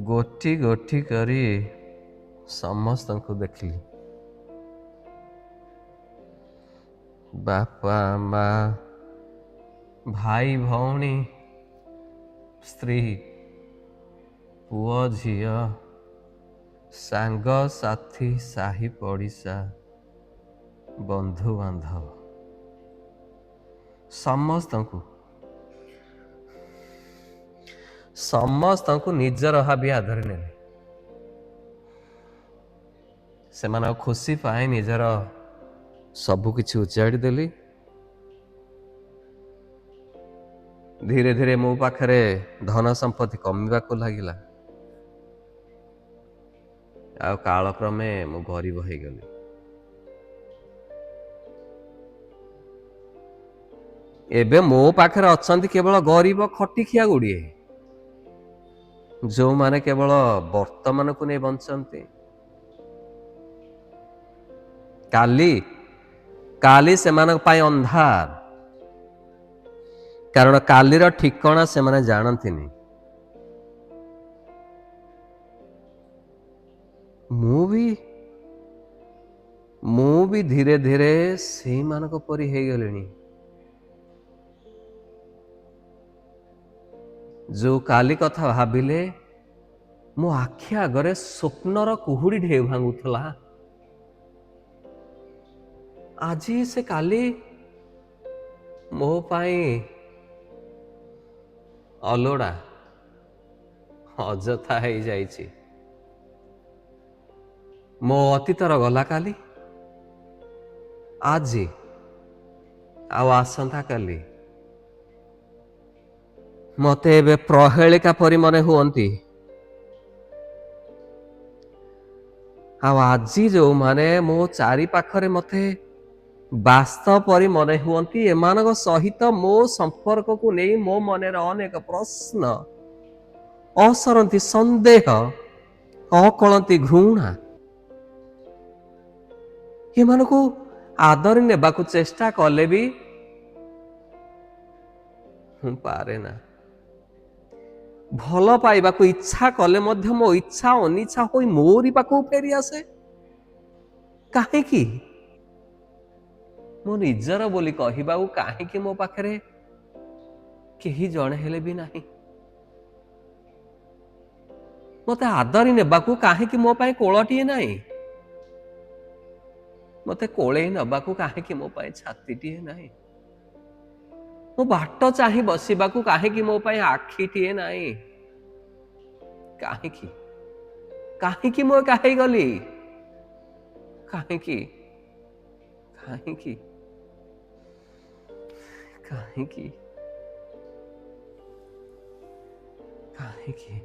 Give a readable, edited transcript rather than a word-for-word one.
ଗୋଟି ଗୋଟି କରି ସମସ୍ତଙ୍କୁ ଦେଖିଲି। ବାପା ମା, ଭାଇ ଭଉଣୀ, ସ୍ତ୍ରୀ, ପୁଅ ଝିଅ, ସାଙ୍ଗ ସାଥୀ, ସାହି ପଡ଼ିଶା, ବନ୍ଧୁବାନ୍ଧବ, ସମସ୍ତଙ୍କୁ ନିଜର ଭାବି ଆଦରି ନେଲି। ସେମାନଙ୍କ ଖୁସି ପାଇଁ ନିଜର ସବୁ କିଛି ଉଜାଡ଼ି ଦେଲି। ଧୀରେ ଧୀରେ ମୋ ପାଖରେ ଧନ ସମ୍ପତ୍ତି କମିବାକୁ ଲାଗିଲା। ଆଉ କାଳକ୍ରମେ ମୁଁ ଗରିବ ହେଇଗଲି। ଏବେ ମୋ ପାଖରେ ଅଛନ୍ତି କେବଳ ଗରିବ ଖଟିଖିଆ ଗୁଡ଼ିଏ, ଯୋଉମାନେ କେବଳ ବର୍ତ୍ତମାନକୁ ନେଇ ବଞ୍ଚନ୍ତି। କାଲି ସେମାନଙ୍କ ପାଇଁ ଅନ୍ଧାର, କାରଣ କାଲିର ଠିକଣା ସେମାନେ ଜାଣନ୍ତିନି। ମୁଁ ବି ଧୀରେ ଧୀରେ ସେଇମାନଙ୍କ ପରି ହେଇଗଲିଣି, ଯୋଉ କାଲି କଥା ଭାବିଲେ ମୋ ଆଖି ଆଗରେ ସ୍ୱପ୍ନର କୁହୁଡ଼ି ଢେଉ ଭାଙ୍ଗୁଥିଲା। ଆଜି ସେ କାଲି ମୋ ପାଇଁ ଅଲୋଡ଼ା, ଅଯଥା ହେଇଯାଇଛି। ମୋ ଅତୀତର ଗଲା କାଲି, ଆଜି ଆଉ ଆସନ୍ତା କାଲି ମତେ ଏବେ ପ୍ରହେଳିକା ପରି ମନେ ହୁଅନ୍ତି। ଆଉ ଆଜି ଯୋଉମାନେ ମୋ ଚାରି ପାଖରେ ମତେ ବାସ୍ତବ ପରି ମନେ ହୁଅନ୍ତି, ଏମାନଙ୍କ ସହିତ ମୋ ସମ୍ପର୍କକୁ ନେଇ ମୋ ମନରେ ଅନେକ ପ୍ରଶ୍ନ, ଅସରନ୍ତି ସନ୍ଦେହ, ଅକଳନ୍ତି ଘୃଣା। ଏମାନଙ୍କୁ ଆଦରି ନେବାକୁ ଚେଷ୍ଟା କଲେ ବି ମୁଁ ପାରେ ନା। ଭଲ ପାଇବାକୁ ଇଚ୍ଛା କଲେ ମଧ୍ୟ ମୋ ଇଚ୍ଛା ଅନିଚ୍ଛା ହୋଇ ମୋରି ପାଖକୁ ଫେରି ଆସେ। କାହିଁକି? ମୋ ନିଜର ବୋଲି କହିବାକୁ କାହିଁକି ମୋ ପାଖରେ କେହି ଜଣେ ହେଲେ ବି ନାହିଁ? ମତେ ଆଦରି ନେବାକୁ କାହିଁକି ମୋ ପାଇଁ କୋଳଟିଏ ନାହିଁ? ମତେ କୋଳେଇ ନେବାକୁ କାହିଁକି ମୋ ପାଇଁ ଛାତିଟିଏ ନାହିଁ? ମୋ ବାଟ ଚାହିଁ ବସିବାକୁ କାହିଁକି ମୋ ପାଇଁ ଆଖିଟିଏ ନାହିଁ? କାହିଁକି? କାହିଁକି ମୁଁ ଏକା ହେଇଗଲି? କାହିଁକି? କାହିଁକି? କାହିଁକି? କାହିଁକି?